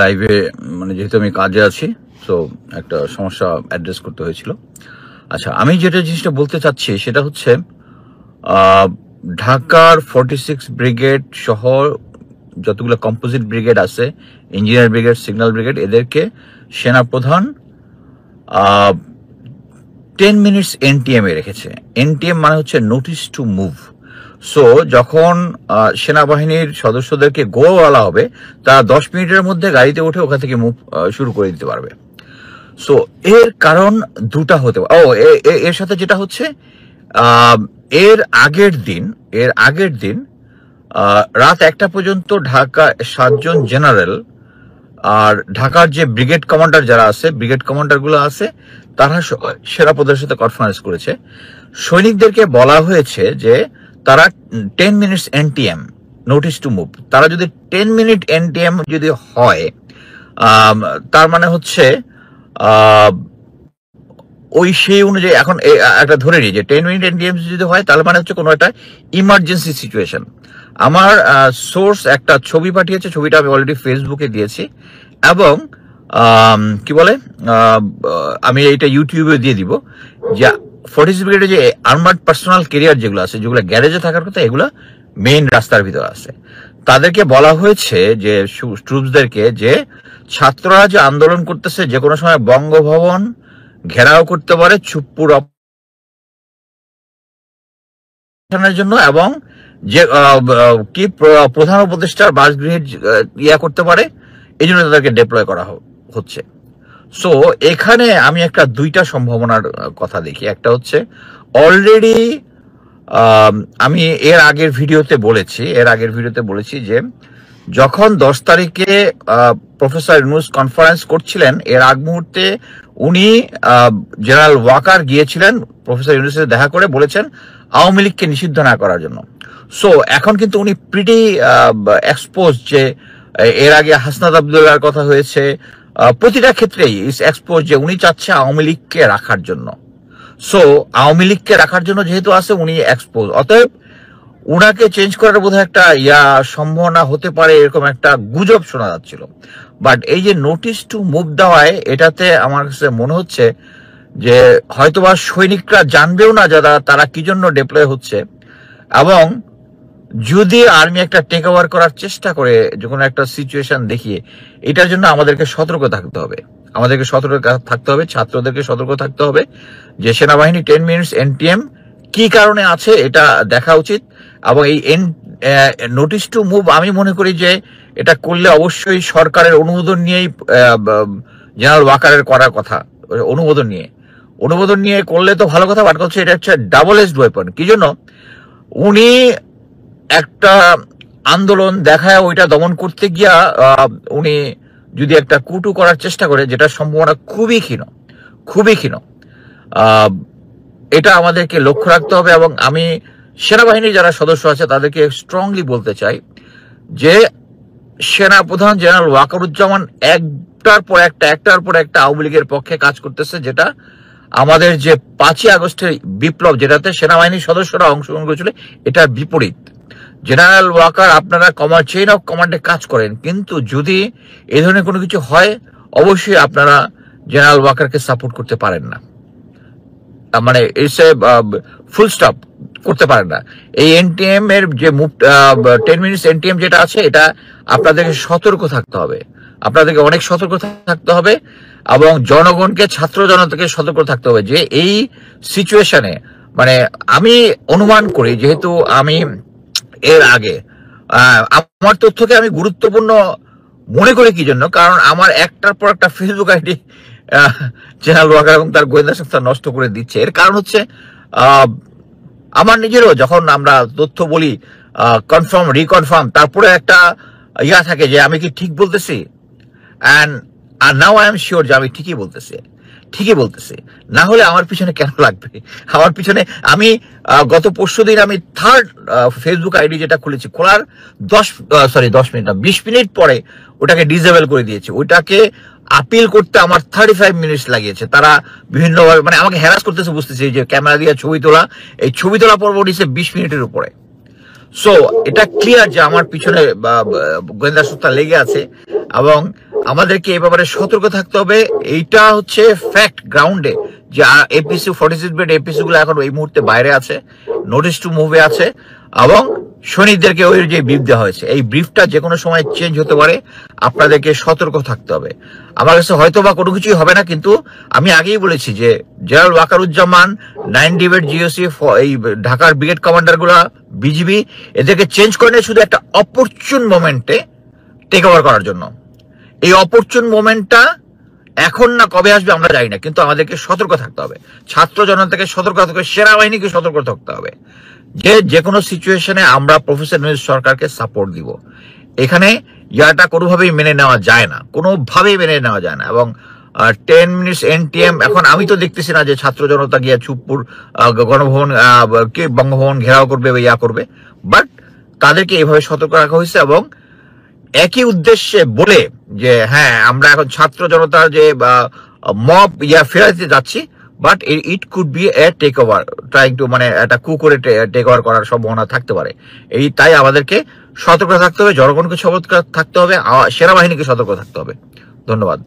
লাইভে মানে যেহেতু আমি কাজে আছি, তো একটা সমস্যা অ্যাড্রেস করতে হয়েছিল। আচ্ছা, আমি যেটা জিনিসটা বলতে চাচ্ছি সেটা হচ্ছে ঢাকার 46 ব্রিগেড সহ যতগুলো কম্পোজিট ব্রিগেড আছে, ইঞ্জিনিয়ার ব্রিগেড, সিগন্যাল ব্রিগেড, এদেরকে সেনাপ্রধান 10 মিনিটস এনটিএম এ রেখেছে। এনটিএম মানে হচ্ছে নোটিস টু মুভ। সো যখন সেনাবাহিনীর সদস্যদেরকে গো বলা হবে, তারা 10 মিনিটের মধ্যে গাড়িতে উঠে ওখান থেকে মুভ শুরু করে দিতে পারবে। সো এর কারণ দুটা হতে পারে। এর সাথে যেটা হচ্ছে এর আগের দিন রাত 1টা পর্যন্ত ঢাকা 7 জন জেনারেল আর ঢাকার যে ব্রিগেড কমান্ডার যারা আছে, ব্রিগেড কমান্ডার গুলো আছে, তারা সেনাপতির সাথে কনফারেন্স করেছে। সৈনিকদেরকে বলা হয়েছে যে তারা 10 minutes NTM, notice to move, তারা যদি 10 মিনিট এনটিএম যদি হয়, তার মানে হচ্ছে ওই সেই অনুযায়ী এখন একটা ধরে নিই যে 10 মিনিট এনটিএম যদি হয়, তাহলে মানে হচ্ছে কোনো একটা ইমার্জেন্সি সিচুয়েশন। আমার সোর্স একটা ছবি পাঠিয়েছে, ছবিটা আমি অলরেডি ফেসবুকে দিয়েছি, এবং কি বলে আমি এইটা ইউটিউবে দিয়ে দিব, যে 46 ব্রিগেডে যে আর্মার্ড পার্সোনাল ক্যারিয়ার যেগুলো আছে, যেগুলো গ্যারেজে থাকার কথা, এগুলো মেইন রাস্তার ভিতরে আছে। তাদেরকে বলা হয়েছে যে ট্রুপসদেরকে, যে ছাত্ররা যে আন্দোলন করতেছে, যে কোনো সময় বঙ্গভবন ঘেরাও করতে পারে চুপ্পুর অপারেশনের জন্য, এবং যে কি প্রধান উপদেষ্টার বাসগৃহের ইয়া করতে পারে, এই জন্য তাদেরকে ডিপ্লয় করা হচ্ছে। সো এখানে আমি একটা দুইটা সম্ভাবনার কথা দেখি। একটা হচ্ছে অলরেডি আমি এর আগের ভিডিওতে বলেছি যে যখন 10 তারিখে প্রফেসর ইউনূস কনফারেন্স করছিলেন, এর আগ মুহূর্তে উনি জেনারেল ওয়াকার গিয়েছিলেন প্রফেসর ইউনূসের দেখা করে, বলেছেন আওয়ামী লীগকে নিষিদ্ধ না করার জন্য। সো এখন কিন্তু উনি প্রিটি এক্সপোজ, যে এর আগে হাসনাত আব্দুল্লাহর কথা হয়েছে, প্রতিটা ক্ষেত্রেই এক্সপোজ যে উনি চাচ্ছে আওয়ামী লীগকে রাখার জন্য। সো আওয়ামী লীগকে রাখার জন্য যেহেতু আছে, উনি এক্সপোজ, অতএব উনাকে চেঞ্জ করার বোধহয় একটা সম্ভাবনা হতে পারে, এরকম একটা গুজব শোনা যাচ্ছিল। বাট এই যে নোটিস টু মুভ দেওয়ায়, এটাতে আমার কাছে মনে হচ্ছে যে হয়তোবা সৈনিকরা জানবেও না যারা তারা কি জন্য ডিপ্লয় হচ্ছে, এবং যদি আর্মি একটা টেক ওভার করার চেষ্টা করে যে কোনো একটা সিচুয়েশন দেখিয়ে, এটার জন্য আমাদেরকে সতর্ক থাকতে হবে। ছাত্রদেরকে সতর্ক থাকতে হবে যে সেনাবাহিনী 10 মিনিটস এনটিএম কি কারণে আছে এটা দেখা উচিত। এবং এই নোটিস টু মুভ আমি মনে করি যে এটা করলে অবশ্যই সরকারের অনুমোদন নিয়েই, জেনারেল ওয়াকারের করার কথা, অনুমোদন নিয়ে করলে তো ভালো কথা। বাট হচ্ছে এটা হচ্ছে ডাবল এজড ওয়েপন। কি জন্য উনি একটা আন্দোলন দেখায় ওইটা দমন করতে গিয়া উনি যদি একটা কুটু করার চেষ্টা করে, যেটা সম্ভাবনা খুবই ক্ষীণ, এটা আমাদেরকে লক্ষ্য রাখতে হবে। এবং আমি সেনাবাহিনীর যারা সদস্য আছে তাদেরকে স্ট্রংলি বলতে চাই যে সেনাপ্রধান জেনারেল ওয়াকারুজ্জামান একটার পর একটা আওয়ামী লীগের পক্ষে কাজ করতেছে, যেটা আমাদের যে 5ই আগস্টের বিপ্লব, যেটাতে সেনাবাহিনীর সদস্যরা অংশগ্রহণ করেছিল, এটার বিপরীত। জেনারেল ওয়াকার, আপনারা চেইন অফ কমান্ডে কাজ করেন, কিন্তু যদি এই ধরনের কোনো কিছু হয়, অবশ্যই আপনারা জেনারেল ওয়াকারকে সাপোর্ট করতে পারেন না, মানে ফুল স্টপ করতে পারেন না। এই এনটিএম এর যে 10 মিনিটস এনটিএম যেটা আছে, এটা আপনাদেরকে সতর্ক থাকতে হবে, আপনাদেরকে অনেক সতর্ক থাকতে হবে, এবং জনগণকে, ছাত্র জনতাকে সতর্ক থাকতে হবে যে এই সিচুয়েশনে, মানে আমি অনুমান করি, যেহেতু আমি এর আগে আমার তথ্যকে আমি গুরুত্বপূর্ণ মনে করি, কি জন্য, কারণ আমার একটার পর একটা ফেসবুক আইডি জেনারেল ওয়াকার এবং তার গোয়েন্দা সংস্থা নষ্ট করে দিচ্ছে। এর কারণ হচ্ছে আমার নিজেরও যখন আমরা তথ্য বলি কনফার্ম, রিকনফার্ম, তারপরে একটা থাকে যে আমি কি ঠিক বলতেছি, and now I am sure যে আমি ঠিকই বলতেছি, না হলে আমার পিছনে কেন লাগবে? আমার পিছনে আমি গত পরশুদিন আমি থার্ড ফেসবুক আইডি যেটা খুলেছি, খোলার 20 মিনিট পরে ওটাকে ডিসেবল করে দিয়েছে। ওইটাকে আপিল করতে আমার 35 মিনিটস লাগিয়েছে। তারা বিভিন্নভাবে মানে আমাকে হ্যারাস করতেছে, বুঝতেছি, যে ক্যামেরা দিয়ে ছবি তোলা, এই ছবি তোলা পর্ব দিচ্ছে 20 মিনিটের উপরে। সো এটা ক্লিয়ার যে আমার পিছনে গোয়েন্দা সংস্থা লেগে আছে, এবং আমাদেরকে এই ব্যাপারে সতর্ক থাকতে হবে। এইটা হচ্ছে ফ্যাক্ট গ্রাউন্ডে, যে এপিসি 46 বেড এপিসি গুলো এখন এই মুহূর্তে বাইরে আছে, নোটিস টু মুভে আছে, এবং সৈনিকদেরকে ওই যে ব্রিফ দেওয়া হয়েছে, এই ব্রিফটা যে কোনো সময় চেঞ্জ হতে পারে। আপনাদেরকে সতর্ক থাকতে হবে। আমার কাছে হয়তো বা কোনো কিছুই হবে না, কিন্তু আমি আগেই বলেছি যে জেনারেল ওয়াকারুজ্জামান, 9 ডিভিড জিওসি, এই ঢাকার ব্রিগেড কমান্ডার গুলা, বিজিবি, এদেরকে চেঞ্জ করে নিয়ে শুধু একটা অপরচুন মোমেন্টে টেক ওভার করার জন্য। এই অপরচুন মোমেন্টটা এখন না কবে আসবে আমরা জানি না, কিন্তু আমাদেরকে সতর্ক থাকতে হবে। ছাত্র জনতাকে সতর্ক থাকতে হবে, সেনাবাহিনীকে সতর্ক থাকতে হবে, যে কোনো সিচুয়েশনে আমরা প্রফেসর ইউনূস সরকারকে সাপোর্ট দিব। এখানে ইয়াটা কোনোভাবেই মেনে নেওয়া যায় না, কোনোভাবেই মেনে নেওয়া যায় না। এবং 10 মিনিটস এনটিএম, এখন আমি তো দেখতেছি না যে ছাত্র জনতা গিয়ে চুপপুর গণভবন কে বঙ্গভবন ঘেরাও করবে বা ইয়া করবে, বাট তাদেরকে এইভাবে সতর্ক রাখা হয়েছে এবং একই উদ্দেশ্যে বলে যে হ্যাঁ আমরা এখন ছাত্র জনতার যে মব ফেরাতে যাচ্ছি, but it could be a take over, trying to, মানে একটা কু করে টেক ওভার করার সম্ভাবনা থাকতে পারে। তাই আমাদেরকে সতর্ক থাকতে হবে, জনগণকে সতর্ক থাকতে হবে, সেনাবাহিনীকে সতর্ক থাকতে হবে। ধন্যবাদ।